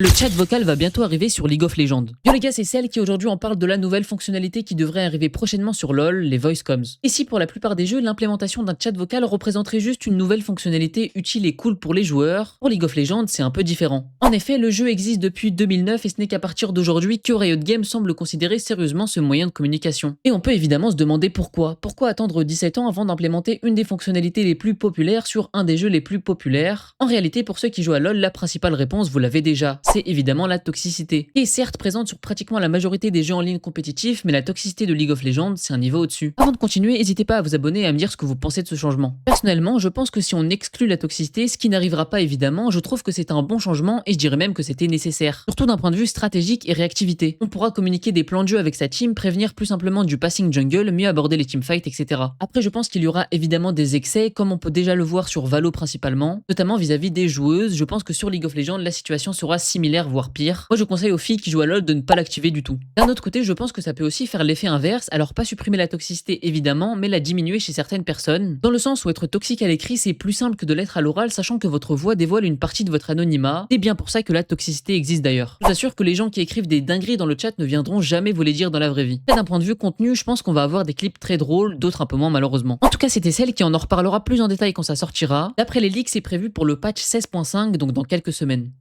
Le chat vocal va bientôt arriver sur League of Legends. Yo les gars, c'est celle qui aujourd'hui en parle de la nouvelle fonctionnalité qui devrait arriver prochainement sur LoL, les voice comms. Ici, pour la plupart des jeux, l'implémentation d'un chat vocal représenterait juste une nouvelle fonctionnalité utile et cool pour les joueurs. Pour League of Legends, c'est un peu différent. En effet, le jeu existe depuis 2009 et ce n'est qu'à partir d'aujourd'hui que Riot Games semble considérer sérieusement ce moyen de communication. Et on peut évidemment se demander pourquoi. Pourquoi attendre 17 ans avant d'implémenter une des fonctionnalités les plus populaires sur un des jeux les plus populaires? En réalité, pour ceux qui jouent à LoL, la principale réponse, vous l'avez déjà. C'est évidemment la toxicité, qui est certes présente sur pratiquement la majorité des jeux en ligne compétitifs, mais la toxicité de League of Legends, c'est un niveau au-dessus. Avant de continuer, n'hésitez pas à vous abonner et à me dire ce que vous pensez de ce changement. Personnellement, je pense que si on exclut la toxicité, ce qui n'arrivera pas évidemment, je trouve que c'est un bon changement et je dirais même que c'était nécessaire. Surtout d'un point de vue stratégique et réactivité. On pourra communiquer des plans de jeu avec sa team, prévenir plus simplement du passing jungle, mieux aborder les teamfights, etc. Après, je pense qu'il y aura évidemment des excès, comme on peut déjà le voir sur Valo principalement, notamment vis-à-vis des joueuses. Je pense que sur League of Legends, la situation sera similaire, voire pire. Moi je conseille aux filles qui jouent à LoL de ne pas l'activer du tout. D'un autre côté, je pense que ça peut aussi faire l'effet inverse, alors pas supprimer la toxicité évidemment, mais la diminuer chez certaines personnes, dans le sens où être toxique à l'écrit c'est plus simple que de l'être à l'oral, sachant que votre voix dévoile une partie de votre anonymat. C'est bien pour ça que la toxicité existe d'ailleurs. Je vous assure que les gens qui écrivent des dingueries dans le chat ne viendront jamais vous les dire dans la vraie vie. D'un point de vue contenu, je pense qu'on va avoir des clips très drôles, d'autres un peu moins malheureusement. En tout cas, c'était celle qui en reparlera plus en détail quand ça sortira. D'après les leaks, c'est prévu pour le patch 16.5, donc dans quelques semaines.